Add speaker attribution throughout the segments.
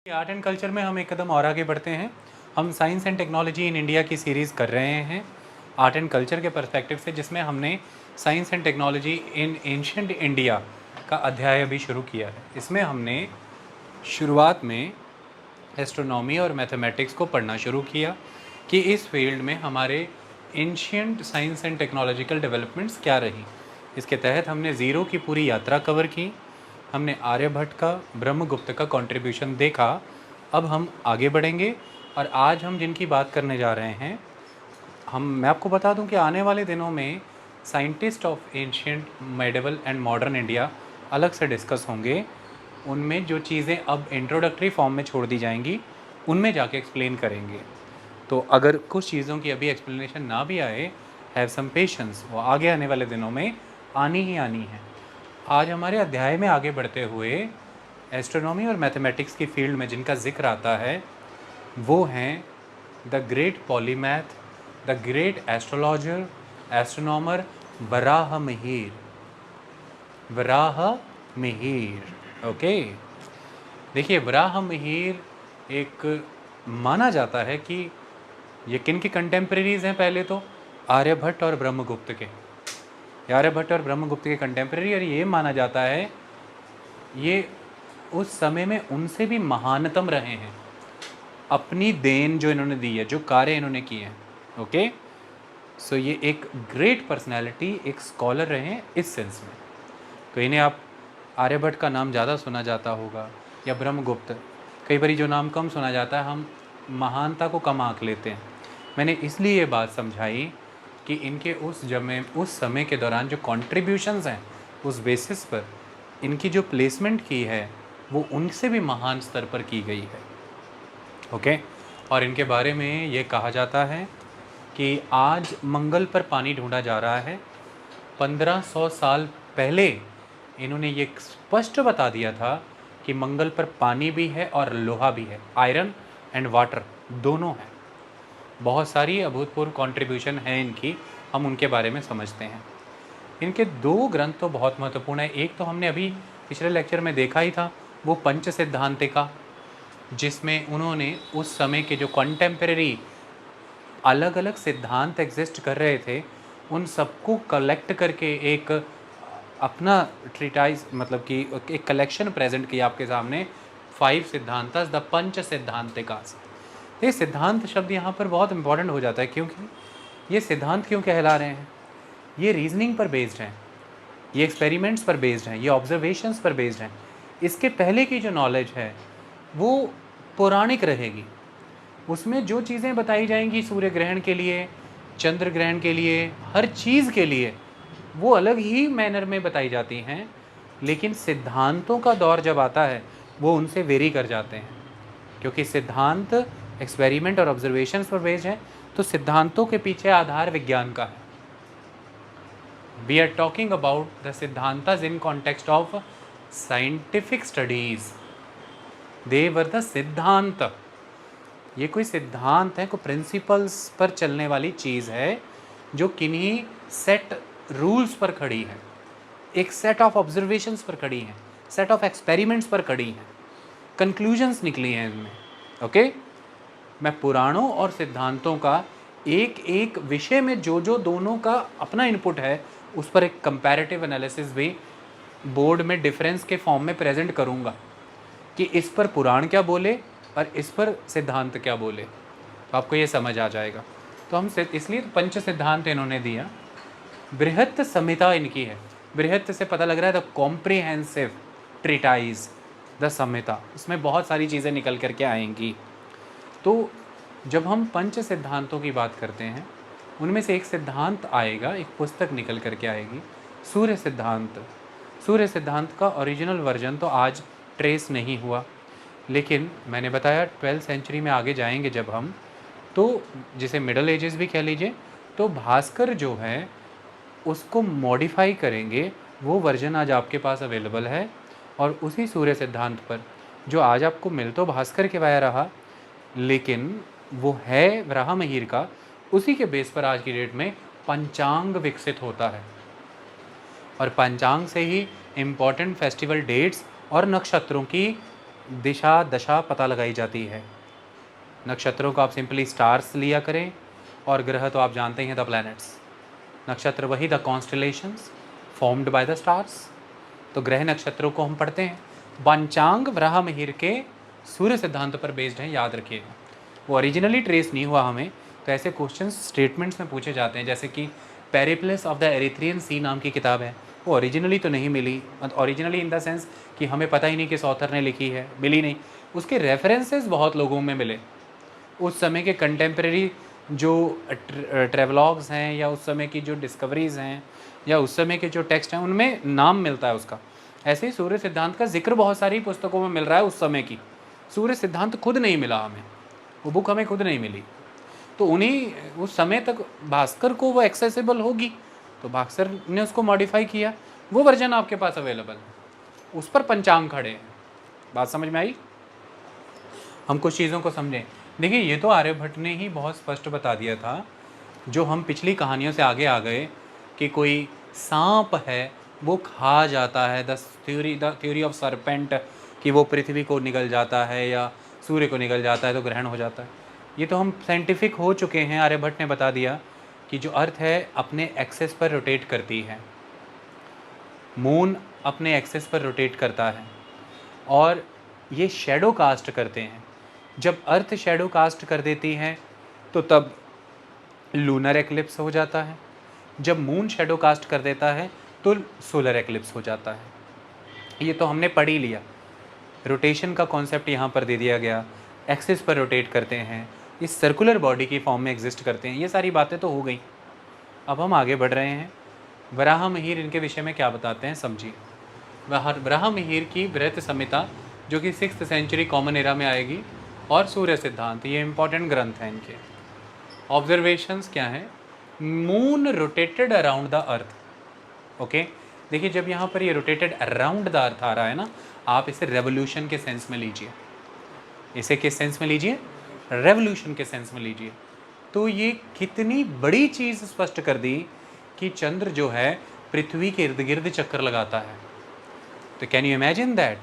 Speaker 1: Art and culture में हम एक कदम और आगे बढ़ते हैं। हम science and technology in India की सीरीज़ कर रहे हैं आर्ट एंड कल्चर के पर्सपेक्टिव से, जिसमें हमने science and technology in ancient India का अध्याय अभी शुरू किया है। इसमें हमने शुरुआत में एस्ट्रोनॉमी और मैथमेटिक्स को पढ़ना शुरू किया कि इस फील्ड में हमारे ancient science and technological developments क्या रही। इसके तहत हमने ज़ीरो की पूरी यात्रा कवर की, हमने आर्यभट्ट का, ब्रह्मगुप्त का कंट्रीब्यूशन देखा। अब हम आगे बढ़ेंगे और आज हम जिनकी बात करने जा रहे हैं, मैं आपको बता दूं कि आने वाले दिनों में scientist of ancient, medieval and modern India अलग से डिस्कस होंगे। उनमें जो चीज़ें अब इंट्रोडक्टरी फॉर्म में छोड़ दी जाएंगी, उनमें जाके एक्सप्लेन करेंगे। तो अगर कुछ चीज़ों की अभी एक्सप्लेनेशन ना भी आए, हैव सम पेशेंस, वो आगे आने वाले दिनों में आनी ही आनी है। आज हमारे अध्याय में आगे बढ़ते हुए एस्ट्रोनॉमी और मैथमेटिक्स की फील्ड में जिनका जिक्र आता है वो हैं the great polymath, the great astrologer, astronomer Varahamihira. Varahamihira, okay. देखिए, वराहमिहिर एक माना जाता है कि ये किन के कंटेम्प्रेरीज हैं। पहले तो आर्यभट्ट और ब्रह्मगुप्त के, आर्यभट्ट और ब्रह्मगुप्त के कंटेम्प्रेरी, और ये माना जाता है ये उस समय में उनसे भी महानतम रहे हैं। अपनी देन जो इन्होंने दी है, जो कार्य इन्होंने किए हैं, ओके। सो ये एक ग्रेट पर्सनैलिटी, एक स्कॉलर रहे हैं इस सेंस में। तो इन्हें आप आर्यभट्ट का नाम ज़्यादा सुना जाता होगा या ब्रह्मगुप्त। कई बार जो नाम कम सुना जाता है, हम महानता को कम आंक लेते हैं। मैंने इसलिए ये बात समझाई कि इनके उस समय के दौरान जो कॉन्ट्रीब्यूशंस हैं, उस बेसिस पर इनकी जो प्लेसमेंट की है वो उनसे भी महान स्तर पर की गई है, ओके। और इनके बारे में ये कहा जाता है कि आज मंगल पर पानी ढूंढा जा रहा है। 1500 साल पहले इन्होंने ये स्पष्ट बता दिया था कि मंगल पर पानी भी है और लोहा भी है, आयरन एंड वाटर दोनों हैं। बहुत सारी अभूतपूर्व कंट्रीब्यूशन है इनकी, हम उनके बारे में समझते हैं। इनके दो ग्रंथ तो बहुत महत्वपूर्ण है। एक तो हमने अभी पिछले लेक्चर में देखा ही था, वो पंच सिद्धांतिका, जिसमें उन्होंने उस समय के जो कंटेम्प्रेरी अलग अलग सिद्धांत एग्जिस्ट कर रहे थे, उन सबको कलेक्ट करके एक अपना ट्रीटाइज, मतलब कि एक कलेक्शन प्रेजेंट किया आपके सामने, 5 सिद्धांतस, द पंच सिद्धांतिकास। ये सिद्धांत शब्द यहाँ पर बहुत इंपॉर्टेंट हो जाता है, क्योंकि ये सिद्धांत क्यों कहला रहे हैं? ये रीजनिंग पर बेस्ड हैं, ये एक्सपेरिमेंट्स पर बेस्ड हैं, ये ऑब्जर्वेशंस पर बेस्ड हैं। इसके पहले की जो नॉलेज है वो पौराणिक रहेगी। उसमें जो चीज़ें बताई जाएंगी सूर्य ग्रहण के लिए, चंद्र ग्रहण के लिए, हर चीज़ के लिए वो अलग ही मैनर में बताई जाती हैं। लेकिन सिद्धांतों का दौर जब आता है वो उनसे वेरी कर जाते हैं, क्योंकि सिद्धांत एक्सपेरिमेंट और ऑब्जर्वेशंस पर बेस्ड हैं। तो सिद्धांतों के पीछे आधार विज्ञान का है। We are talking about the सिद्धांतास in context of scientific studies. They were the सिद्धांत। ये कोई सिद्धांत है, कोई प्रिंसिपल्स पर चलने वाली चीज़ है जो किन्हीं सेट रूल्स पर खड़ी है, एक सेट ऑफ ऑब्जर्वेशंस पर खड़ी है, सेट ऑफ एक्सपेरिमेंट्स पर खड़ी हैं, कंक्लूजन्स निकली हैं इनमें, ओके। मैं पुराणों और सिद्धांतों का एक एक विषय में जो जो दोनों का अपना इनपुट है, उस पर एक कंपैरेटिव एनालिसिस भी बोर्ड में डिफरेंस के फॉर्म में प्रेजेंट करूँगा कि इस पर पुराण क्या बोले और इस पर सिद्धांत क्या बोले, तो आपको ये समझ आ जाएगा। तो हम इसलिए पंच सिद्धांत इन्होंने दिया। बृहत संहिता इनकी है। बृहत से पता लग रहा है द कॉम्प्रिहेंसिव ट्रीटाइज, द संहिता। इसमें बहुत सारी चीज़ें निकल करके आएंगी। तो जब हम पंच सिद्धांतों की बात करते हैं, उनमें से एक सिद्धांत आएगा, एक पुस्तक निकल करके आएगी, सूर्य सिद्धांत। सूर्य सिद्धांत का ओरिजिनल वर्जन तो आज ट्रेस नहीं हुआ, लेकिन मैंने बताया 12th सेंचुरी में आगे जाएंगे जब हम, तो जिसे मिडल एजेस भी कह लीजिए, तो भास्कर जो है उसको मॉडिफाई करेंगे। वो वर्जन आज आपके पास अवेलेबल है, और उसी सूर्य सिद्धांत पर जो आज आपको मिल तो भास्कर के वाया रहा, लेकिन वो है वराहमिहिर का। उसी के बेस पर आज की डेट में पंचांग विकसित होता है, और पंचांग से ही इम्पॉर्टेंट फेस्टिवल डेट्स और नक्षत्रों की दिशा दशा पता लगाई जाती है। नक्षत्रों को आप सिंपली स्टार्स लिया करें, और ग्रह तो आप जानते ही हैं, द प्लैनेट्स। नक्षत्र वही the constellations formed by the stars. तो ग्रह नक्षत्रों को हम पढ़ते हैं। पंचांग वराह मिहिर के सूर्य सिद्धांत पर बेस्ड है, याद रखिएगा। वो ओरिजिनली ट्रेस नहीं हुआ हमें, तो ऐसे क्वेश्चन स्टेटमेंट्स में पूछे जाते हैं। जैसे कि पेरिप्लस ऑफ द एरिथ्रियन सी नाम की किताब है, वो ओरिजिनली तो नहीं मिली, ओरिजिनली इन द सेंस कि हमें पता ही नहीं किस ऑथर ने लिखी है, मिली नहीं। उसके रेफरेंसेस बहुत लोगों में मिले। उस समय के कंटेम्प्रेरी जो ट्रेवलॉग्स हैं, या उस समय की जो डिस्कवरीज़ हैं, या उस समय के जो टेक्स्ट हैं, उनमें नाम मिलता है उसका। ऐसे ही सूर्य सिद्धांत का जिक्र बहुत सारी पुस्तकों में मिल रहा है उस समय की। सूर्य सिद्धांत खुद नहीं मिला हमें, वो बुक हमें खुद नहीं मिली। तो उन्हीं उस समय तक भास्कर को वो एक्सेसिबल होगी, तो भास्कर ने उसको मॉडिफाई किया, वो वर्जन आपके पास अवेलेबल है, उस पर पंचांग खड़े हैं। बात समझ में आई? हम कुछ चीज़ों को समझें। देखिए, ये तो आर्यभट्ट ने ही बहुत स्पष्ट बता दिया था, जो हम पिछली कहानियों से आगे आ गए, कि कोई सांप है वो खा जाता है, द थ्योरी ऑफ सरपेंट, कि वो पृथ्वी को निगल जाता है या सूर्य को निगल जाता है तो ग्रहण हो जाता है। ये तो हम साइंटिफिक हो चुके हैं। आर्यभट्ट ने बता दिया कि जो अर्थ है अपने एक्सेस पर रोटेट करती है, मून अपने एक्सेस पर रोटेट करता है, और ये शैडो कास्ट करते हैं। जब अर्थ शैडो कास्ट कर देती है तो तब लूनर एक्लिप्स हो जाता है, जब मून शैडो कास्ट कर देता है तो सोलर एक्लिप्स हो जाता है। ये तो हमने पढ़ ही लिया। रोटेशन का कॉन्सेप्ट यहाँ पर दे दिया गया, एक्सिस पर रोटेट करते हैं, इस सर्कुलर बॉडी की फॉर्म में एग्जिस्ट करते हैं। ये सारी बातें तो हो गई। अब हम आगे बढ़ रहे हैं। वराह मिहिर इनके विषय में क्या बताते हैं, समझिए। वराह मिहिर की बृहत संहिता, जो कि 6th सेंचुरी कॉमन एरा में आएगी, और सूर्य सिद्धांत, ये इंपॉर्टेंट ग्रंथ हैं इनके। ऑब्जर्वेशंस क्या हैं? Moon rotated around the earth. Okay, देखिए, जब यहाँ पर ये रोटेटेड अराउंड द अर्थ आ रहा है ना, आप इसे रेवोल्यूशन के सेंस में लीजिए। इसे किस सेंस में लीजिए? रेवोल्यूशन के सेंस में लीजिए। तो ये कितनी बड़ी चीज़ स्पष्ट कर दी कि चंद्र जो है पृथ्वी के इर्द गिर्द चक्कर लगाता है। तो कैन यू इमेजिन दैट?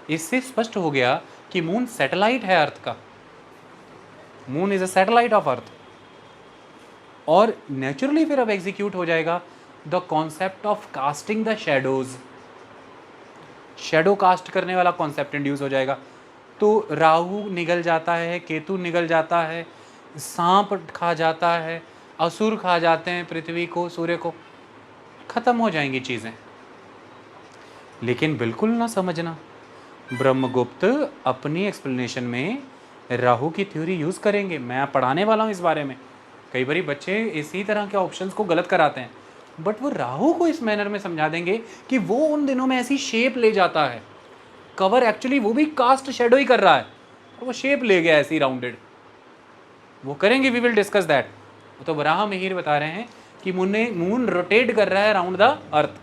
Speaker 1: इससे स्पष्ट हो गया कि मून सैटेलाइट है अर्थ का। Moon is a satellite of earth. और नेचुरली फिर अब एग्जीक्यूट हो जाएगा the concept of casting the shadows. Shadow cast करने वाला कॉन्सेप्ट इंड्यूस हो जाएगा। तो राहु निगल जाता है, केतु निगल जाता है, सांप खा जाता है, असुर खा जाते हैं पृथ्वी को, सूर्य को, खत्म हो जाएंगी चीज़ें। लेकिन बिल्कुल ना समझना, ब्रह्मगुप्त अपनी एक्सप्लेनेशन में राहु की थ्योरी यूज़ करेंगे। मैं पढ़ाने वाला हूँ इस बारे में। कई बार बच्चे इसी तरह के ऑप्शंस को गलत कराते हैं, बट वो राहु को इस मैनर में समझा देंगे कि वो उन दिनों में ऐसी शेप ले जाता है। कवर एक्चुअली वो भी कास्ट शेडो ही कर रहा है, और वो शेप ले गया ऐसी राउंडेड। वो करेंगे, वी विल डिस्कस दैट। तो वराह मिहिर बता रहे हैं कि मून रोटेट कर रहा है अराउंड द अर्थ।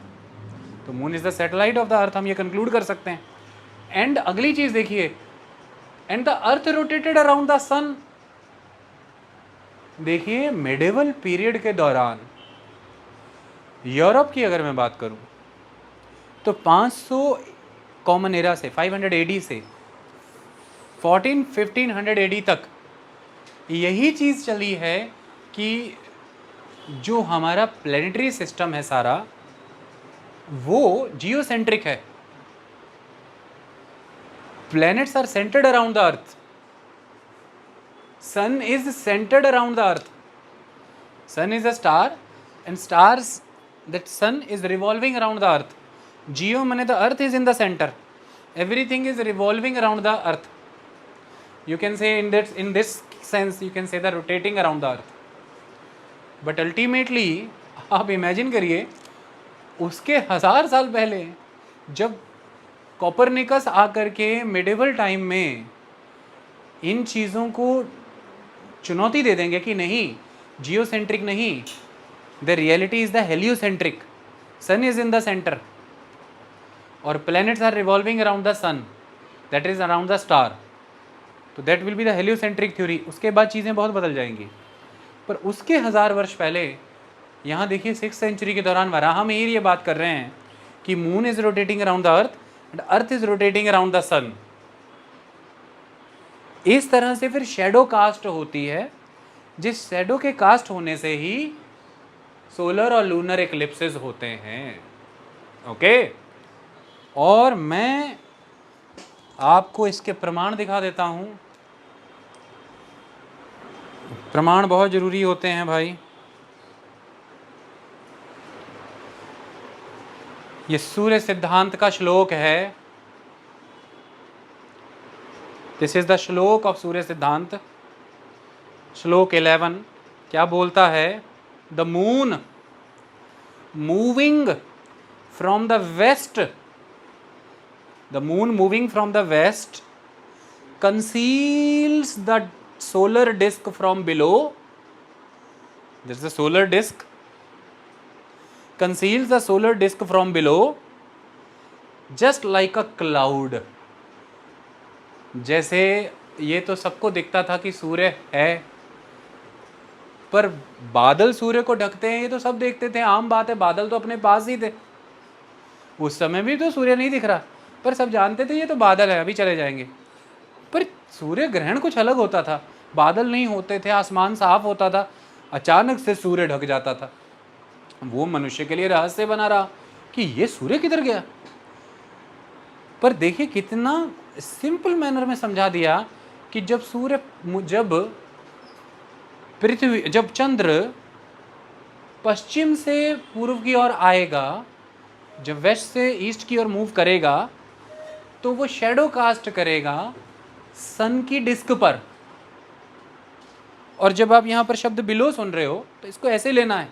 Speaker 1: तो moon is the satellite of the earth, हम ये कंक्लूड कर सकते हैं। एंड अगली चीज देखिए, and the earth rotated around the sun. देखिए, मेडिवल पीरियड के दौरान यूरोप की अगर मैं बात करूं तो 500 कॉमन एरा से 500 एडी से 1500 एडी तक यही चीज़ चली है कि जो हमारा प्लेनेटरी सिस्टम है सारा, वो जियोसेंट्रिक है। Planets are centred around the earth, sun is centred around the earth. Sun is a star and stars, that sun is revolving around the earth. Geo माने the earth is in the centre, everything is revolving around the earth. You can say in this sense you can say the rotating around the earth. But ultimately आप imagine करिए, उसके 1000 साल पहले जब Copernicus आकर के medieval time में इन चीज़ों को चुनौती दे देंगे कि नहीं, जियोसेंट्रिक नहीं, the reality is the heliocentric, sun is in the centre और planets are revolving around the sun, that is around the star, तो that will be the heliocentric theory। उसके बाद चीज़ें बहुत बदल जाएंगी। पर उसके 1000 वर्ष पहले यहाँ देखिए 6th सेंचुरी के दौरान वराह मिहिर ये बात कर रहे हैं कि moon is rotating around the earth and earth is rotating around the sun. इस तरह से फिर शैडो कास्ट होती है, जिस शैडो के कास्ट होने से ही सोलर और लूनर एक्लिप्सेस होते हैं। ओके, और मैं आपको इसके प्रमाण दिखा देता हूं। प्रमाण बहुत जरूरी होते हैं भाई। ये सूर्य सिद्धांत का श्लोक है। दिस इज द श्लोक ऑफ सूर्य सिद्धांत, श्लोक 11 क्या बोलता है? The moon moving from the west, the moon moving from the west conceals the solar disk from below. There is a solar disk, conceals the solar disk from below just like a cloud. जैसे ये तो सबको दिखता था कि सूर्य है, पर बादल सूर्य को ढकते हैं ये तो सब देखते थे, आम बात है, बादल तो अपने पास ही थे। उस समय भी तो सूर्य नहीं दिख रहा, पर सब जानते थे ये तो बादल है, अभी चले जाएंगे। पर सूर्य ग्रहण कुछ अलग होता था, बादल नहीं होते थे, आसमान साफ होता था, अचानक से सूर्य ढक जाता था। वो मनुष्य के लिए रहस्य बना रहा कि ये सूर्य किधर गया। पर देखिए कितना सिंपल मैनर में समझा दिया कि जब चंद्र पश्चिम से पूर्व की ओर आएगा, जब वेस्ट से ईस्ट की ओर मूव करेगा, तो वो शैडो कास्ट करेगा सन की डिस्क पर। और जब आप यहां पर शब्द बिलो सुन रहे हो तो इसको ऐसे लेना है,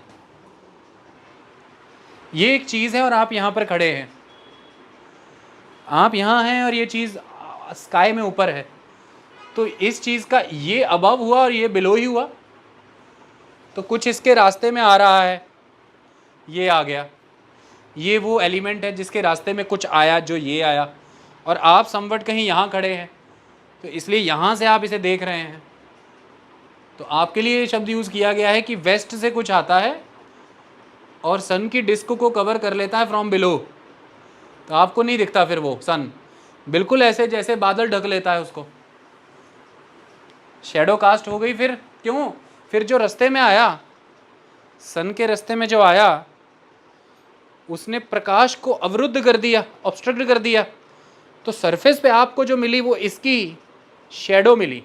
Speaker 1: ये एक चीज है और आप यहां पर खड़े हैं, आप यहां हैं और ये चीज स्काई में ऊपर है, तो इस चीज का ये अबव हुआ और ये बिलो ही हुआ, तो कुछ इसके रास्ते में आ रहा है, ये आ गया, ये वो एलिमेंट है जिसके रास्ते में कुछ आया जो ये आया, और आप समवट कहीं यहां खड़े हैं, तो इसलिए यहाँ से आप इसे देख रहे हैं। तो आपके लिए ये शब्द यूज़ किया गया है कि वेस्ट से कुछ आता है और सन की डिस्क को कवर कर लेता है फ्रॉम बिलो, तो आपको नहीं दिखता फिर वो सन, बिल्कुल ऐसे जैसे बादल ढक लेता है उसको, शैडो कास्ट हो गई। फिर क्यों? फिर जो रास्ते में आया, सन के रास्ते में जो आया, उसने प्रकाश को अवरुद्ध कर दिया, ऑब्स्ट्रक्ट कर दिया, तो सरफेस पे आपको जो मिली वो इसकी शैडो मिली।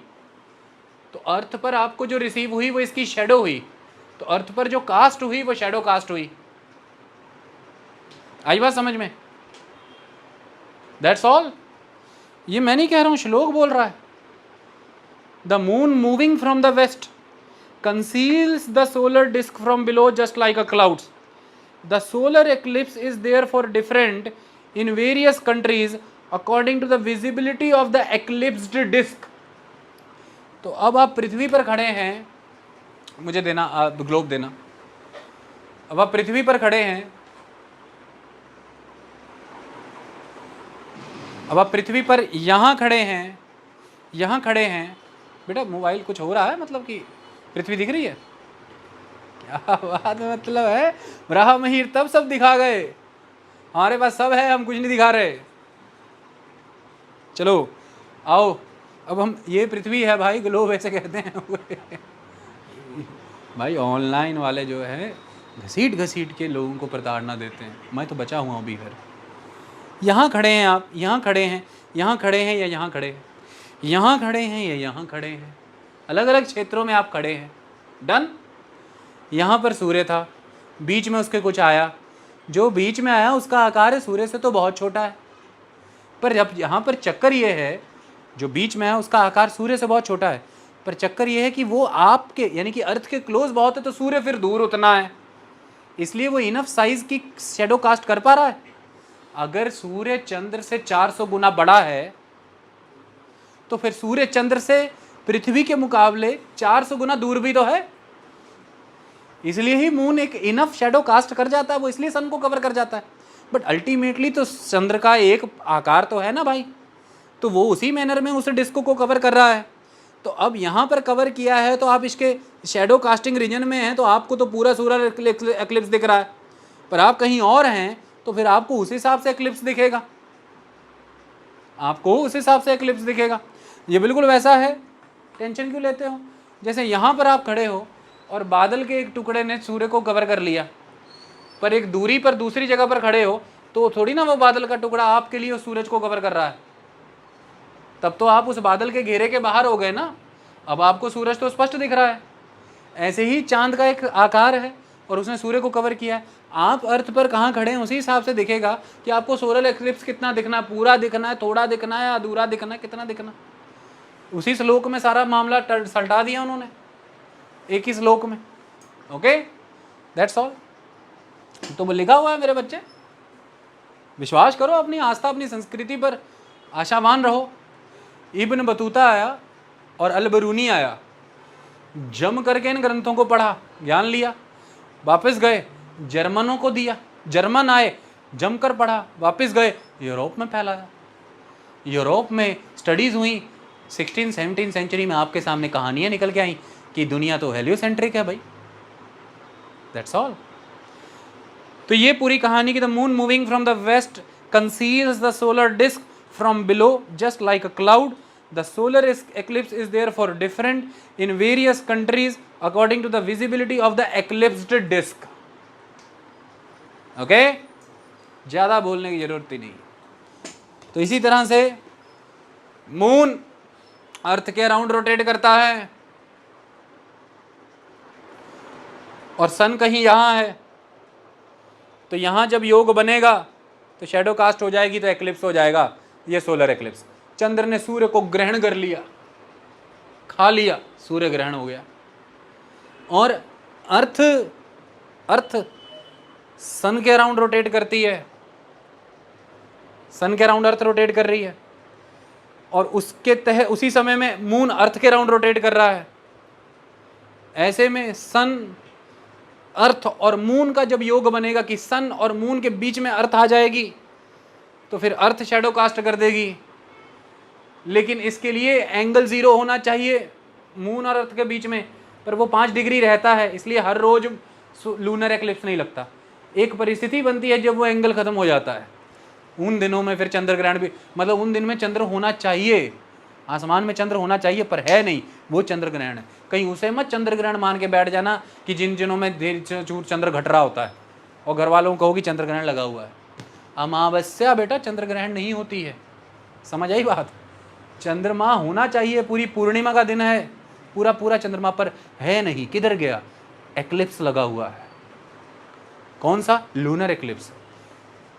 Speaker 1: तो अर्थ पर आपको जो रिसीव हुई वो इसकी शैडो हुई, तो अर्थ पर जो कास्ट हुई वो शैडो कास्ट हुई। आई बात समझ में? That's all. ये मैं नहीं कह रहा हूं, श्लोक बोल रहा है। The moon moving from the west conceals the solar disc from below just like a clouds. The solar eclipse is there for different in various countries according to the visibility of the eclipsed disc. तो अब आप पृथ्वी पर खड़े हैं, मुझे देना globe देना। अब आप पृथ्वी पर खड़े हैं, अब आप पृथ्वी पर यहाँ खड़े हैं, यहाँ खड़े हैं। बेटा मोबाइल कुछ हो रहा है, मतलब कि पृथ्वी दिख रही है? क्या बात मतलब है, ब्रह्म महीर तब सब दिखा गए, हमारे पास सब है, हम कुछ नहीं दिखा रहे। चलो आओ, अब हम, ये पृथ्वी है भाई, ग्लोब ऐसे कहते हैं भाई ऑनलाइन वाले जो है घसीट घसीट के लोगों को प्रताड़ना देते हैं, मैं तो बचा हुआ हूँ अभी। फिर यहाँ खड़े हैं आप, यहाँ खड़े हैं, यहाँ खड़े हैं या यहाँ खड़े हैं, यहाँ खड़े हैं या यहाँ खड़े हैं, अलग अलग क्षेत्रों में आप खड़े हैं। डन। यहाँ पर सूर्य था, बीच में उसके कुछ आया, जो बीच में आया उसका आकार है सूर्य से तो बहुत छोटा है, पर जब यहाँ पर चक्कर ये है, जो बीच में है उसका आकार सूर्य से बहुत छोटा है, पर चक्कर ये है कि वो आपके यानी कि अर्थ के क्लोज बहुत है, तो सूर्य फिर दूर उतना है, इसलिए वो इनफ साइज की शैडो कास्ट कर पा रहा है। अगर सूर्य चंद्र से 400 गुना बड़ा है, तो फिर सूर्य चंद्र से पृथ्वी के मुकाबले 400 गुना दूर भी तो है, इसलिए ही मून एक इनफ शैडो कास्ट कर जाता है, वो इसलिए सन को कवर कर जाता है। बट अल्टीमेटली तो चंद्र का एक आकार तो है ना भाई, तो वो उसी मैनर में उस डिस्क को कवर कर रहा है। तो अब यहाँ पर कवर किया है, तो आप इसके शैडो कास्टिंग रीजन में हैं, तो आपको तो पूरा सोलर एक्लिप्स दिख रहा है, पर आप कहीं और हैं तो फिर आपको उस हिसाब से एक्लिप्स दिखेगा, आपको उस हिसाब से एक्लिप्स दिखेगा। ये बिल्कुल वैसा है, टेंशन क्यों लेते हो? जैसे यहाँ पर आप खड़े हो और बादल के एक टुकड़े ने सूर्य को कवर कर लिया, पर एक दूरी पर दूसरी जगह पर खड़े हो तो थोड़ी ना वो बादल का टुकड़ा आपके लिए उस सूरज को कवर कर रहा है, तब तो आप उस बादल के घेरे के बाहर हो गए ना, अब आपको सूरज तो स्पष्ट दिख रहा है। ऐसे ही चांद का एक आकार है और उसने सूर्य को कवर किया है। आप अर्थ पर कहाँ खड़े हैं उसी हिसाब से दिखेगा कि आपको सोलर एक्लिप्स कितना दिखना है, पूरा दिखना है, थोड़ा दिखना है, अधूरा दिखना है, कितना दिखना। उसी श्लोक में सारा मामला सल्टा दिया उन्होंने, एक ही श्लोक में। Okay, that's all. तो वो लिखा हुआ है मेरे बच्चे, विश्वास करो, अपनी आस्था अपनी संस्कृति पर आशावान रहो। इब्न बतूता आया और अल-बरूनी आया, जम करके इन ग्रंथों को पढ़ा, ज्ञान लिया, वापस गए, जर्मनों को दिया, जर्मन आए, जमकर पढ़ा, वापस गए, यूरोप में फैलाया। यूरोप में स्टडीज़ हुई, 16-17 सेंचुरी में आपके सामने कहानियाँ निकल के आई कि दुनिया तो हेलियोसेंट्रिक है भाई। That's all. तो ये पूरी कहानी की the moon moving from the west conceals the solar disc from below just like a cloud. The solar eclipse is therefore different in various countries according to the visibility of the eclipsed disk. Okay, ज़्यादा बोलने की जरूरत ही नहीं। तो इसी तरह से moon earth के अराउंड रोटेट करता है और सन कहीं यहाँ है, तो यहाँ जब योग बनेगा तो शैडो कास्ट हो जाएगी, तो एक्लिप्स हो जाएगा, ये सोलर एक्लिप्स। चंद्र ने सूर्य को ग्रहण कर लिया, खा लिया, सूर्य ग्रहण हो गया। और अर्थ सन के अराउंड रोटेट करती है, सन के अराउंड अर्थ रोटेट कर रही है, और उसके तहत उसी समय में मून अर्थ के अराउंड रोटेट कर रहा है। ऐसे में सन, अर्थ और मून का जब योग बनेगा कि सन और मून के बीच में अर्थ आ जाएगी, तो फिर अर्थ शैडो कास्ट कर देगी। लेकिन इसके लिए एंगल 0 होना चाहिए मून और अर्थ के बीच में, पर वो 5 डिग्री रहता है, इसलिए हर रोज लूनर एक्लिप्स नहीं लगता। एक परिस्थिति बनती है जब वो एंगल खत्म हो जाता है, उन दिनों में फिर चंद्र ग्रहण भी, मतलब उन दिन में चंद्र होना चाहिए, आसमान में चंद्र होना चाहिए, पर है नहीं, वो चंद्र ग्रहण है। कहीं उसे मत चंद्र ग्रहण मान के बैठ जाना कि जिन दिनों में चूर चंद्र घट रहा होता है और घर वालों को कहो कि चंद्र ग्रहण लगा हुआ है। अमावस्या बेटा चंद्र ग्रहण नहीं होती है, समझ आई बात? चंद्रमा होना चाहिए, पूरी पूर्णिमा का दिन है, पूरा पूरा चंद्रमा, पर है नहीं, किधर गया? एक्लिप्स लगा हुआ है। कौन सा? Lunar eclipse.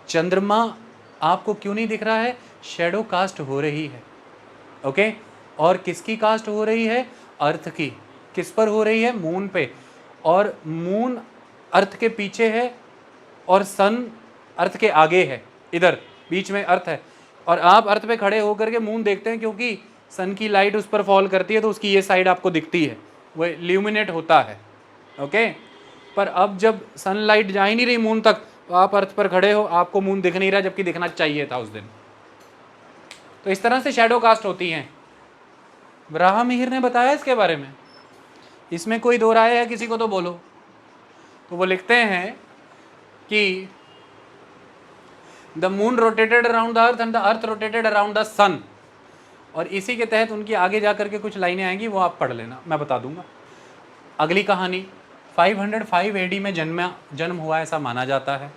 Speaker 1: चंद्रमा आपको क्यों नहीं दिख रहा है? शैडो कास्ट हो रही है। ओके, और किसकी कास्ट हो रही है? अर्थ की। किस पर हो रही है? मून पे, और मून अर्थ के पीछे है और सन अर्थ के आगे है, इधर बीच में अर्थ है। और आप अर्थ पे खड़े होकर के मून देखते हैं, क्योंकि सन की लाइट उस पर फॉल करती है, तो उसकी ये साइड आपको दिखती है, वो ल्यूमिनेट होता है। ओके, पर अब जब सनलाइट जा ही नहीं रही मून तक, तो आप अर्थ पर खड़े हो, आपको मून दिख नहीं रहा, जबकि दिखना चाहिए था उस दिन। तो इस तरह से शैडो कास्ट होती हैं। वराह मिहिर ने बताया इसके बारे में, इसमें कोई दो राय है किसी को तो बोलो। तो वो लिखते हैं कि the moon rotated around the earth and the earth rotated around the sun, और इसी के तहत उनकी आगे जा करके कुछ लाइनें आएंगी, वो आप पढ़ लेना, मैं बता दूंगा। अगली कहानी 505 AD में जन्म हुआ ऐसा माना जाता है।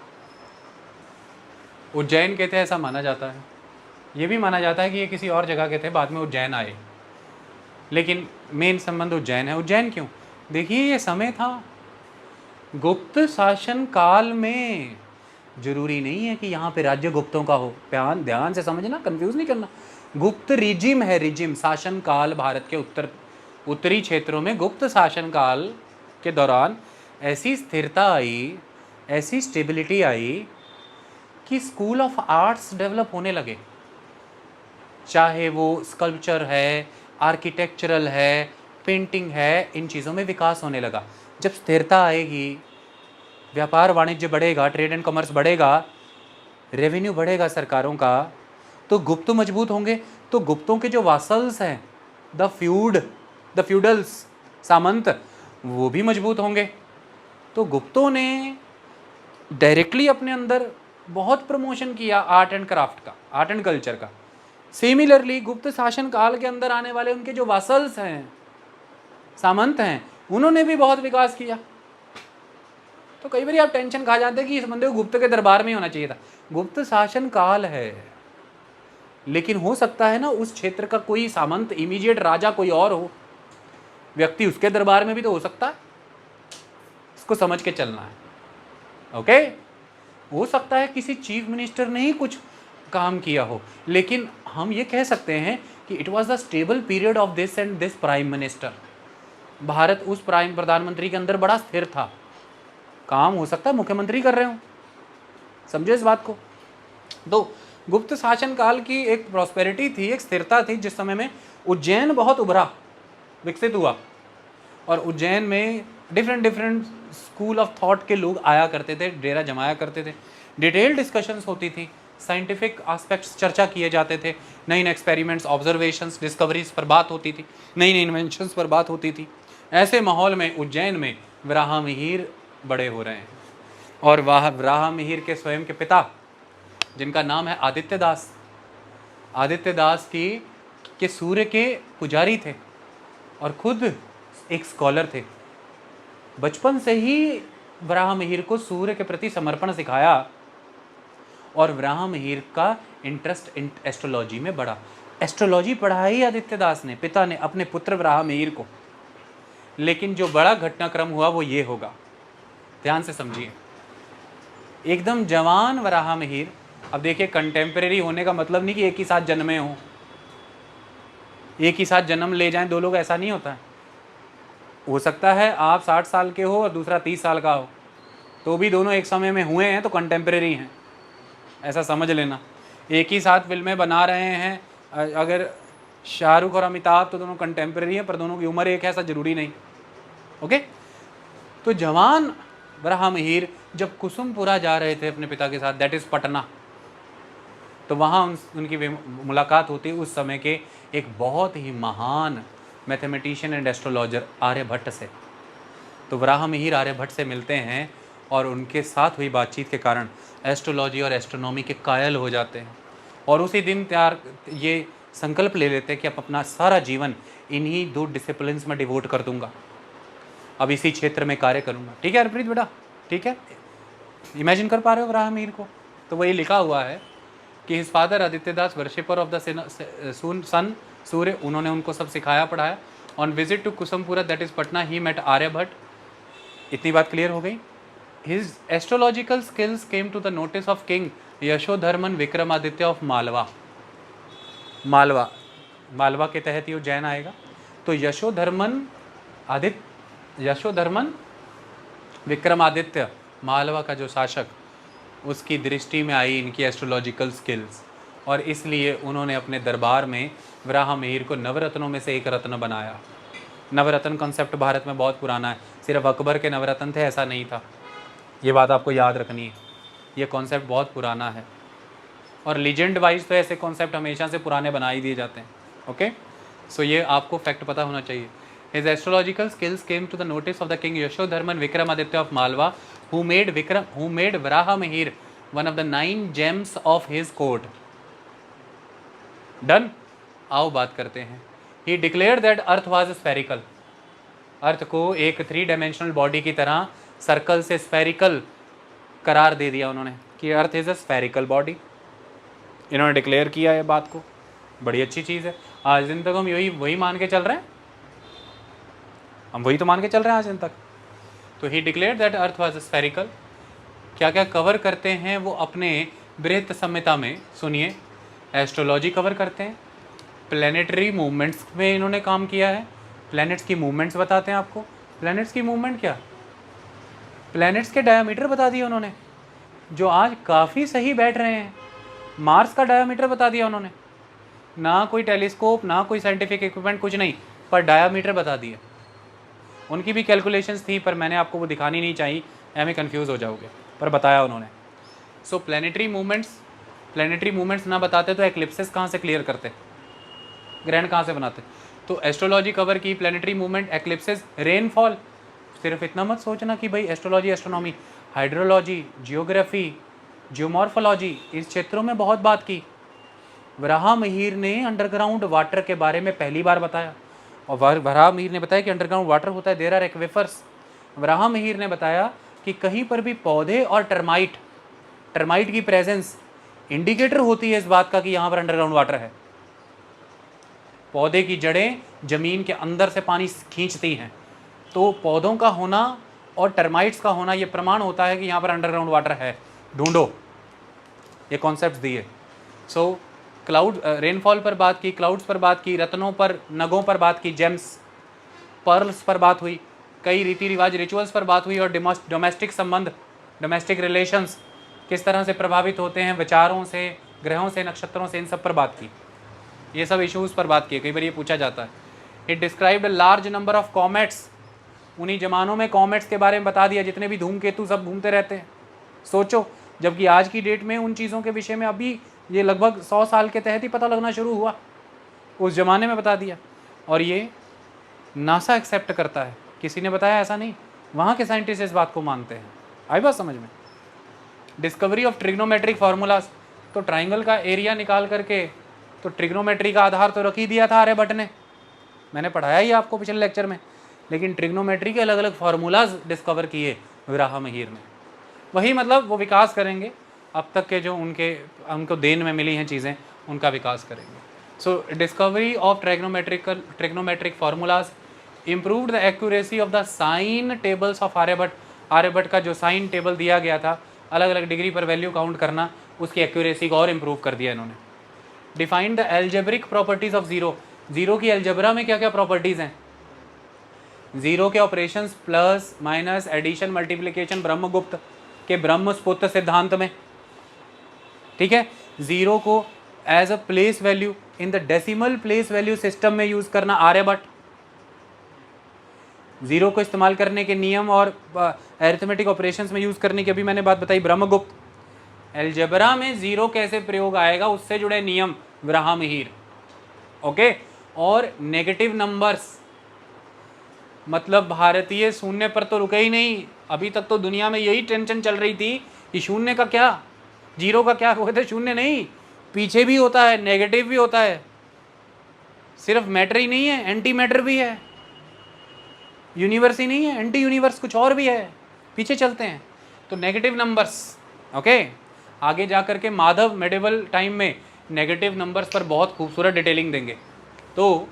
Speaker 1: उज्जैन के थे ऐसा माना जाता है। ये भी माना जाता है कि ये किसी और जगह के थे, बाद में उज्जैन आए, लेकिन मेन संबंध उज्जैन है। उज्जैन क्यों? देखिए, ये समय था गुप्त शासन काल में, जरूरी नहीं है कि यहाँ पे राज्य गुप्तों का हो, ध्यान से समझना, कंफ्यूज नहीं करना। गुप्त रिजिम है, रिजिम, शासन काल। भारत के उत्तरी क्षेत्रों में गुप्त शासन काल के दौरान ऐसी स्थिरता आई, ऐसी स्टेबिलिटी आई कि स्कूल ऑफ आर्ट्स डेवलप होने लगे, चाहे वो स्कल्पचर है, आर्किटेक्चरल है, पेंटिंग है, इन चीज़ों में विकास होने लगा। जब स्थिरता आएगी, व्यापार वाणिज्य बढ़ेगा, ट्रेड एंड कॉमर्स बढ़ेगा, रेवेन्यू बढ़ेगा सरकारों का, तो गुप्त मजबूत होंगे। तो गुप्तों के जो वासल्स हैं, द फ्यूडल्स, सामंत, वो भी मजबूत होंगे। तो गुप्तों ने डायरेक्टली अपने अंदर बहुत प्रमोशन किया आर्ट एंड क्राफ्ट का, आर्ट एंड कल्चर का। सिमिलरली गुप्त शासन काल के अंदर आने वाले उनके जो वासल्स हैं, सामंत हैं, उन्होंने भी बहुत विकास किया। तो कई बार आप टेंशन खा जाते हैं कि इस बंदे को गुप्त के दरबार में ही होना चाहिए था। गुप्त शासन काल है, लेकिन हो सकता है ना उस क्षेत्र का कोई सामंत, इमीडिएट राजा कोई और हो, व्यक्ति उसके दरबार में भी तो हो सकता है। इसको समझ के चलना है। ओके, हो सकता है किसी चीफ मिनिस्टर ने ही कुछ काम किया हो, लेकिन हम ये कह सकते हैं कि it was the stable period of this and this prime minister. Bharat उस प्रधानमंत्री के अंदर बड़ा स्थिर था। काम हो सकता है मुख्यमंत्री कर रहे हो, समझो इस बात को। तो गुप्त शासन काल की एक प्रॉस्पेरिटी थी, एक स्थिरता थी, जिस समय में उज्जैन बहुत उभरा, विकसित हुआ, और उज्जैन में डिफरेंट स्कूल ऑफ थॉट के लोग आया करते थे, डेरा जमाया करते थे, डिटेल डिस्कशंस होती थी, साइंटिफिक एस्पेक्ट्स चर्चा किए जाते थे, नई नई एक्सपेरिमेंट्स, ऑब्जर्वेशंस, डिस्कवरीज पर बात होती थी, नई नई इन्वेंशंस पर बात होती थी। ऐसे माहौल में उज्जैन में वराहमिहिर बड़े हो रहे हैं, और वह वराहमिहिर के स्वयं के पिता, जिनका नाम है आदित्य दास, आदित्य दास की के सूर्य के पुजारी थे और खुद एक स्कॉलर थे। बचपन से ही वराहमिहिर को सूर्य के प्रति समर्पण सिखाया, और वराहमिहिर का इंटरेस्ट एस्ट्रोलॉजी में बढ़ा। एस्ट्रोलॉजी पढ़ाई आदित्य दास ने, पिता ने, अपने पुत्र वराहमिहिर को। लेकिन जो बड़ा घटनाक्रम हुआ वो ये होगा, ध्यान से समझिए। एकदम जवान वराहमिहिर, अब देखिए कंटेम्परेरी होने का मतलब नहीं कि एक ही साथ जन्मे हों, एक ही साथ जन्म ले जाएं दो लोग, ऐसा नहीं होता है। हो सकता है आप 60 साल के हो और दूसरा 30 साल का हो, तो भी दोनों एक समय में हुए हैं तो कंटेम्परेरी हैं, ऐसा समझ लेना। एक ही साथ फिल्में बना रहे हैं, अगर शाहरुख और अमिताभ, तो दोनों कंटेम्परेरी हैं, पर दोनों की उम्र एक है, ऐसा जरूरी नहीं। ओके, तो जवान वराहमिहिर जब कुसुमपुरा जा रहे थे अपने पिता के साथ, दैट इज़ पटना, तो वहाँ उनकी मुलाकात होती उस समय के एक बहुत ही महान मैथमेटिशियन एंड एस्ट्रोलॉजर आर्यभट्ट से। तो वराहमिहिर आर्यभट्ट से मिलते हैं, और उनके साथ हुई बातचीत के कारण एस्ट्रोलॉजी और एस्ट्रोनॉमी के कायल हो जाते हैं, और उसी दिन ये संकल्प ले लेते हैं कि अब अपना सारा जीवन इन्हीं 2 डिसिप्लिन्स में डिवोट कर दूंगा, अब इसी क्षेत्र में कार्य करूंगा। ठीक है हरप्रीत बेटा, ठीक है, इमेजिन कर पा रहे हो वराहमिहिर को? तो वही लिखा हुआ है कि his father Aditya Das worshipper of the sun Surya, उन्होंने उनको सब सिखाया पढ़ाया। On visit to Kusumapura that is Patna he met Aryabhata. इतनी बात क्लियर हो गई। His astrological skills came to the notice of king Yashodharman Vikramaditya of Malwa. Malwa के तहत ये उज्जैन आएगा। तो यशोधर्मन विक्रमादित्य, मालवा का जो शासक, उसकी दृष्टि में आई इनकी एस्ट्रोलॉजिकल स्किल्स, और इसलिए उन्होंने अपने दरबार में वराहमिहिर को नवरत्नों में से एक रत्न बनाया। नवरत्न कॉन्सेप्ट भारत में बहुत पुराना है, सिर्फ अकबर के नवरत्न थे ऐसा नहीं था, ये बात आपको याद रखनी है। ये कॉन्सेप्ट बहुत पुराना है, और लीजेंड वाइज तो ऐसे कॉन्सेप्ट हमेशा से पुराने बना ही दिए जाते हैं। ओके, सो ये आपको फैक्ट पता होना चाहिए। His astrological skills came to the notice of the king Yashodharman Vikramaditya of Malwa, who made Varahamihir one of the 9 gems of his court. Done? आओ बात करते हैं। He declared that Earth was spherical. अर्थ को एक 3 dimensional body की तरह circle से spherical करार दे दिया उन्होंने कि earth is a spherical body. इन्होंने डिक्लेयर किया है बात को, बड़ी अच्छी चीज़ है। आज दिन तक हम वही मान के चल रहे हैं, हम वही तो मान के चल रहे हैं आज दिन तक। तो he declare that earth was spherical. क्या क्या कवर करते हैं वो अपने बृहत संहिता में, सुनिए। एस्ट्रोलॉजी कवर करते हैं, प्लैनेटरी मूवमेंट्स में इन्होंने काम किया है, प्लैनेट्स की मूवमेंट्स बताते हैं आपको। प्लैनेट्स की मूवमेंट क्या, प्लैनेट्स के डायमीटर बता दिए उन्होंने, जो आज काफ़ी सही बैठ रहे हैं। मार्स का डायमीटर बता दिया उन्होंने, ना कोई टेलीस्कोप, ना कोई साइंटिफिक इक्विपमेंट, कुछ नहीं, पर डायमीटर बता दिया। उनकी भी कैलकुलेशंस थी, पर मैंने आपको वो दिखानी नहीं चाहिए, एम कंफ्यूज हो जाओगे, पर बताया उन्होंने। सो प्लैनेटरी मूवमेंट्स ना बताते तो एक्लिप्सेस कहाँ से क्लियर करते, ग्रहण कहाँ से बनाते। तो एस्ट्रोलॉजी कवर की, प्लैनेटरी मूवमेंट, एक्लिप्सेस, रेनफॉल। सिर्फ इतना मत सोचना कि भाई astrology astronomy, hydrology, geography, geomorphology, इस क्षेत्रों में बहुत बात की। वराहमिहिर ने अंडरग्राउंड वाटर के बारे में पहली बार बताया, और वराहमिहिर ने बताया कि अंडरग्राउंड वाटर होता है, देयर आर एक्वेफर्स। वराहमिहिर ने बताया कि कहीं पर भी पौधे और टर्माइट की प्रेजेंस इंडिकेटर होती है इस बात का कि यहाँ पर अंडरग्राउंड वाटर है। पौधे की जड़ें जमीन के अंदर से पानी खींचती हैं, तो पौधों का होना और टर्माइट्स का होना ये प्रमाण होता है कि यहाँ पर अंडरग्राउंड वाटर है, ढूंढो। ये कॉन्सेप्ट्स दिए। सो क्लाउड, रेनफॉल पर बात की, क्लाउड्स पर बात की, रत्नों पर, नगों पर बात की, जेम्स, पर्ल्स पर बात हुई, कई रीति रिवाज रिचुअल्स पर बात हुई, और डोमेस्टिक संबंध, डोमेस्टिक रिलेशंस किस तरह से प्रभावित होते हैं विचारों से, ग्रहों से, नक्षत्रों से, इन सब पर बात की। ये सब इश्यूज़ पर बात की। कई बार ये पूछा जाता है। It described large number of comets, उन्हीं जमानों में कॉमेट्स के बारे में बता दिया, जितने भी धूमकेतु सब घूमते रहते हैं। सोचो, जबकि आज की डेट में उन चीज़ों के विषय में अभी ये लगभग 100 साल के तहत ही पता लगना शुरू हुआ, उस ज़माने में बता दिया। और ये नासा एक्सेप्ट करता है, किसी ने बताया ऐसा नहीं, वहाँ के साइंटिस्ट इस बात को मानते हैं। आई बात समझ में? डिस्कवरी ऑफ ट्रिग्नोमेट्रिक फार्मूलाज, तो ट्राइंगल का एरिया निकाल करके तो ट्रिग्नोमेट्री का आधार तो रख ही दिया था आर्यभट्ट ने, मैंने पढ़ाया ही आपको पिछले लेक्चर में। लेकिन ट्रिग्नोमेट्री के अलग अलग फार्मूलाज डिस्कवर किए वराहमिहिर ने। वही मतलब वो विकास करेंगे, अब तक के जो उनको देन में मिली हैं चीज़ें, उनका विकास करेंगे। So discovery of trigonometric formulas improved the accuracy of the sine tables of Aryabhata. Aryabhata का जो साइन टेबल दिया गया था, अलग अलग डिग्री पर वैल्यू काउंट करना, उसकी एक्यूरेसी को और इम्प्रूव कर दिया इन्होंने। Defined the algebraic properties of zero, zero की एल्जेब्रा में क्या क्या प्रॉपर्टीज़ हैं, जीरो के operations, plus minus addition multiplication, Brahmagupta के ब्रह्मस्पुत्र सिद्धांत में, ठीक है। जीरो को as a place value in the decimal place value system में यूज करना आर्यभट्ट। जीरो को इस्तेमाल करने के नियम और अरिथमेटिक ऑपरेशंस में यूज करने की अभी मैंने बात बताई ब्रह्मगुप्त। एल्जेब्रा में जीरो कैसे प्रयोग आएगा उससे जुड़े नियम वराहमिहिर, ओके। और नेगेटिव नंबर्स, मतलब भारतीय शून्य पर तो रुके ही नहीं, अभी तक तो दुनिया में यही टेंशन चल रही थी कि शून्य का क्या, जीरो का क्या। कहते शून्य नहीं, पीछे भी होता है, नेगेटिव भी होता है, सिर्फ मैटर ही नहीं है, एंटी मैटर भी है, यूनिवर्स ही नहीं है, एंटी यूनिवर्स कुछ और भी है, पीछे चलते हैं। तो नेगेटिव नंबर्स, ओके। आगे जाकर के माधव मेडिवल टाइम में नेगेटिव नंबर्स पर बहुत खूबसूरत डिटेलिंग देंगे। तो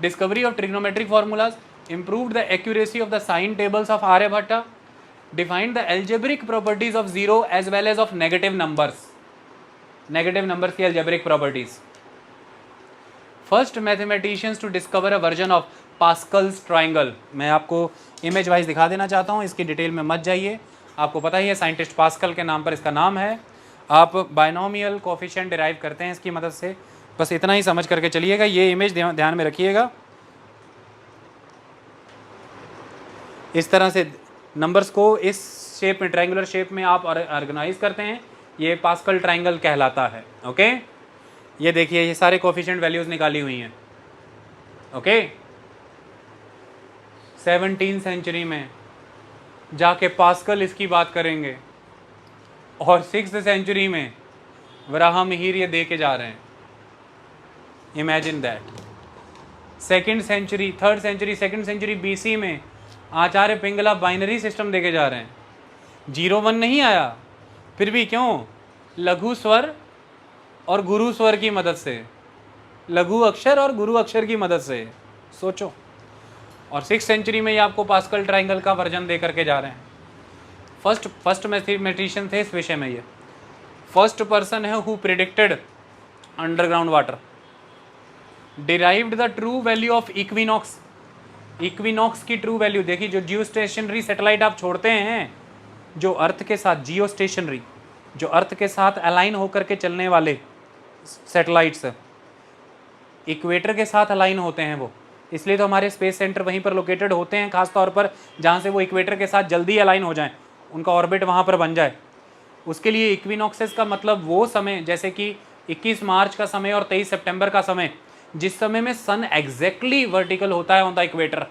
Speaker 1: discovery of trigonometric formulas improved the accuracy of the sine tables of Aryabhatta, defined the algebraic properties of zero as well as of negative numbers, negative numbers की algebraic properties. First mathematicians to discover a version of Pascal's triangle. मैं आपको image wise दिखा देना चाहता हूँ, इसकी detail में मत जाइए, आपको पता ही है साइंटिस्ट पास्कल के नाम पर इसका नाम है। आप बाइनोमियल कोफिशिएंट डिराइव करते हैं इसकी मदद से, बस इतना ही समझ करके चलिएगा। ये इमेज ध्यान में रखिएगा। इस तरह से नंबर्स को इस शेप में, ट्रायंगुलर शेप में आप ऑर्गेनाइज करते हैं, ये पास्कल ट्रायंगल कहलाता है, ओके। ये देखिए, ये सारे कोफिशिएंट वैल्यूज निकाली हुई हैं, ओके। 17वीं सेंचुरी में जाके पास्कल इसकी बात करेंगे, और 6th सेंचुरी में वराहमिहिर ये दे के जा रहे हैं। Imagine that. 2nd century, 3rd century, 2nd century BC में आचार्य पिंगला बाइनरी सिस्टम देके जा रहे हैं। 0-1 नहीं आया, फिर भी क्यों, लघु स्वर और गुरु स्वर की मदद से, लघु अक्षर और गुरु अक्षर की मदद से, सोचो। और 6th सेंचुरी में ये आपको पास्कल ट्रायंगल का वर्जन दे करके जा रहे हैं। फर्स्ट मैथमेटिशियन थे इस विषय में, ये फर्स्ट पर्सन है who predicted underground water, derived the true value of equinox. Equinox की ट्रू वैल्यू देखिए, जो जियो स्टेशनरी सैटेलाइट आप छोड़ते हैं, जो अर्थ के साथ, जियो स्टेशनरी, जो अर्थ के साथ अलाइन होकर के चलने वाले सैटेलाइट्स इक्वेटर के साथ अलाइन होते हैं वो, इसलिए तो हमारे स्पेस सेंटर वहीं पर लोकेटेड होते हैं, खास तौर पर जहाँ से वो इक्वेटर के साथ जल्दी अलाइन हो जाएं, उनका ऑर्बिट वहाँ पर बन जाए। उसके लिए इक्विनॉक्सेस का मतलब वो समय, जैसे कि 21 मार्च का समय और 23 सितंबर का समय, जिस समय में सन एग्जैक्टली वर्टिकल होता है on the equator,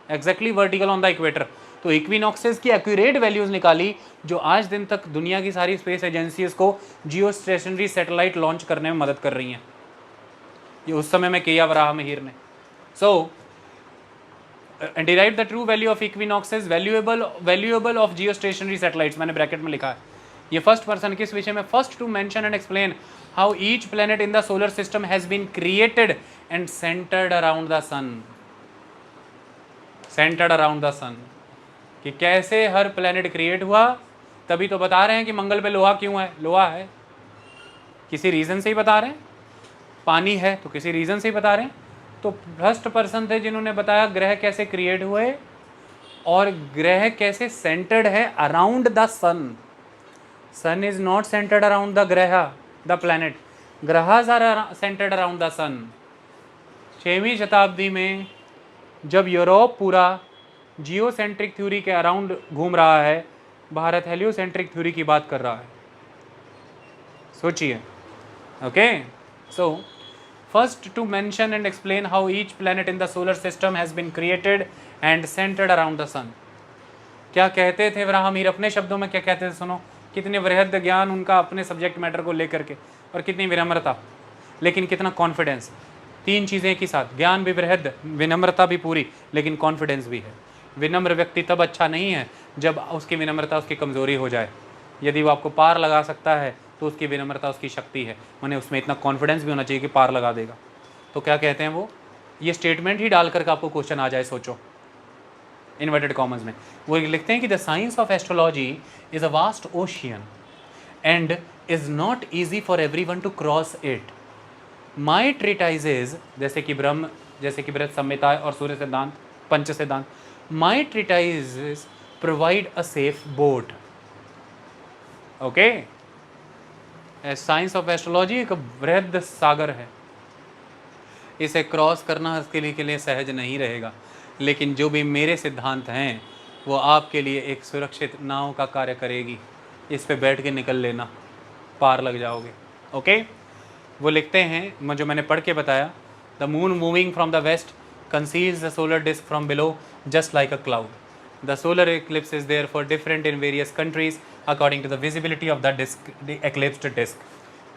Speaker 1: exactly vertical on the equator. तो इक्विनॉक्सेस की एक्यूरेट वैल्यूज़ निकाली जो आज दिन तक दुनिया की सारी स्पेस एजेंसीज को जियो स्टेशनरी सैटेलाइट लॉन्च करने में मदद कर रही हैं। ये उस समय में किया वराहमिहिर ने। सो and derive the true value of equinoxes valuable of geostationary satellites, मैंने ब्रैकेट में लिखा है। ये फर्स्ट पर्सन किस विषय में? First to mention and explain how each planet in the solar system has been created and centred around the sun. Centred around the sun, कि कैसे हर प्लेनेट क्रिएट हुआ। तभी तो बता रहे हैं कि मंगल पे लोहा क्यों है। लोहा है किसी रीजन से ही बता रहे हैं, पानी है तो किसी रीजन से ही बता रहे हैं। तो फर्स्ट पर्सन थे जिन्होंने बताया ग्रह कैसे क्रिएट हुए और ग्रह कैसे सेंटर्ड है around the sun. Sun is not centred around the ग्रह द प्लैनेट, ग्रहास are centred around the sun. 6वीं शताब्दी में जब यूरोप पूरा जियोसेंट्रिक थ्योरी के अराउंड घूम रहा है, भारत हेलियोसेंट्रिक थ्योरी की बात कर रहा है। सोचिए। Okay, so first to mention and explain how each planet in the solar system has been created and centered around the sun। क्या कहते थे वराहमिहिर अपने शब्दों में? क्या कहते थे? सुनो, कितने वृहद ज्ञान उनका अपने सब्जेक्ट मैटर को लेकर के, और कितनी विनम्रता, लेकिन कितना कॉन्फिडेंस। 3 चीज़ें एक ही साथ, ज्ञान भी वृहद, विनम्रता भी पूरी, लेकिन कॉन्फिडेंस भी है। विनम्र व्यक्ति तब अच्छा नहीं है जब उसकी विनम्रता उसकी कमज़ोरी हो जाए। यदि वो आपको पार लगा सकता है तो उसकी विनम्रता उसकी शक्ति है, मैंने उसमें इतना कॉन्फिडेंस भी होना चाहिए कि पार लगा देगा। तो क्या कहते हैं वो, ये स्टेटमेंट ही डाल करके आपको क्वेश्चन आ जाए, सोचो इन्वर्टेड कॉमर्स में। वो लिखते हैं कि the science of astrology is a vast ocean and is not easy for everyone to cross it. My treatises, जैसे कि ब्रह्म, जैसे कि बृहत संहिता और सूर्य Siddhanta, Panch Siddhanta, my treatises provide a safe boat. Okay, science of astrology एक वृहद सागर है, इसे क्रॉस करना उसके लिए सहज नहीं रहेगा, लेकिन जो भी मेरे सिद्धांत हैं वो आपके लिए एक सुरक्षित नाव का कार्य करेगी। इस पे बैठ के निकल लेना, पार लग जाओगे। ओके, वो लिखते हैं जो मैंने पढ़ के बताया, the moon moving from the west conceals the solar disc from below just like a cloud. The solar eclipse is therefore different in various countries according to the visibility of the disk, the eclipsed disk।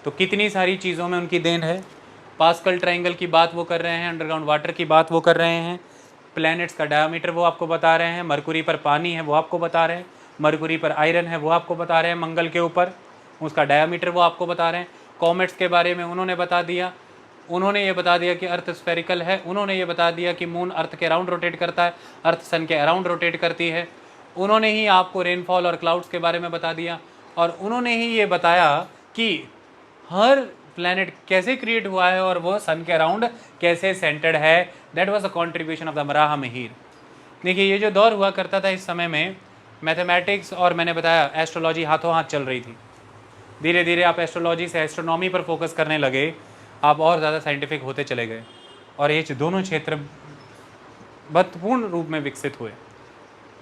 Speaker 1: तो कितनी सारी चीज़ों में उनकी then है। Pascal triangle की बात वो कर रहे हैं, अंडरग्राउंड वाटर की बात वो कर रहे हैं, प्लैनेट्स का डायमीटर वो आपको बता रहे हैं, मरकुरी पर पानी है वो आपको बता रहे हैं, मरकुरी पर आयरन है वो आपको बता रहे हैं, मंगल के ऊपर उसका डायमीटर वो आपको बता रहे हैं। कॉमेट्स के बारे में उन्होंने बता दिया, उन्होंने ये बता दिया कि अर्थ स्फेरिकल है, उन्होंने ये बता दिया कि मून अर्थ के अराउंड रोटेट करता है, अर्थ सन के अराउंड रोटेट करती है। उन्होंने ही आपको रेनफॉल और क्लाउड्स के बारे में बता दिया, और उन्होंने ही ये बताया कि हर प्लैनेट कैसे क्रिएट हुआ है और वो सन के अराउंड कैसे सेंटर्ड है। That was a contribution of the Varahamihira. देखिए, ये जो दौर हुआ करता था इस समय में मैथमेटिक्स और मैंने बताया एस्ट्रोलॉजी हाथों हाथ चल रही थी। धीरे धीरे आप एस्ट्रोलॉजी से एस्ट्रोनॉमी पर फोकस करने लगे, आप और ज़्यादा साइंटिफिक होते चले गए, और ये दोनों क्षेत्र महत्वपूर्ण रूप में विकसित हुए।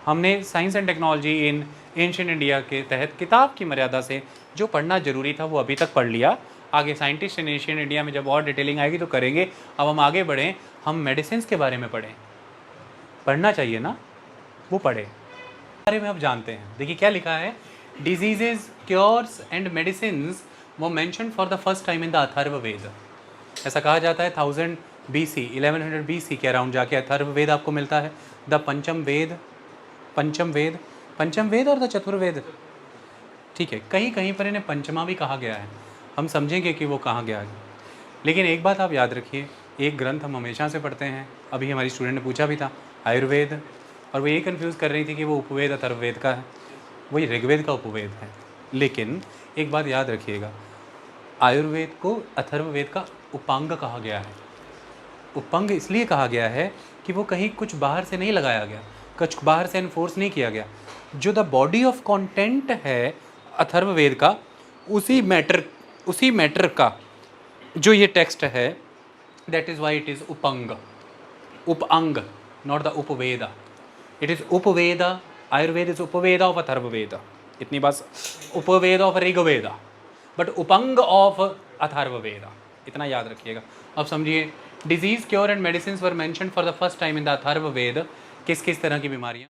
Speaker 1: हमने science and technology in ancient India के तहत किताब की मर्यादा से जो पढ़ना जरूरी था वो अभी तक पढ़ लिया। आगे साइंटिस्ट इन एंशिएंट इंडिया में जब और डिटेलिंग आएगी तो करेंगे। अब हम आगे बढ़ें, हम मेडिसिन के बारे में पढ़ें, पढ़ना चाहिए ना, वो पढ़े बारे में अब जानते हैं। देखिए क्या लिखा है, डिजीजेज, क्योर्स एंड मेडिसिन वो mention for the first time in the Atharvaveda. ऐसा कहा जाता है 1000 BC 1100 BC के अराउंड जाके अथर्ववेद आपको मिलता है। द पंचम वेद और द चतुर्वेद, ठीक है, कहीं कहीं पर इन्हें पंचमा भी कहा गया है, हम समझेंगे कि वो कहाँ गया है। लेकिन एक बात आप याद रखिए, एक ग्रंथ हम हमेशा से पढ़ते हैं, अभी हमारी स्टूडेंट ने पूछा भी था आयुर्वेद, और वो ये कन्फ्यूज़ कर रही थी कि वो उपवेद अथर्ववेद का है, वही ऋग्वेद का उपवेद है। लेकिन एक बात याद रखिएगा, आयुर्वेद को अथर्ववेद का उपांग कहा गया है। उपांग इसलिए कहा गया है कि वो कहीं कुछ बाहर से नहीं लगाया गया, कुछ बाहर से इन्फोर्स नहीं किया गया। जो द बॉडी ऑफ कंटेंट है अथर्ववेद का, उसी मैटर का जो ये टेक्स्ट है, that is why it is upanga, not the upaveda. It is upaveda, Ayurveda is upaveda of Atharvaveda, इतनी बात, upaveda of Rigveda but upanga of Atharvaveda, इतना याद रखिएगा। अब समझिए, disease, cure and medicine were mentioned for the first time in the Atharvaveda. किस किस तरह की बीमारियाँ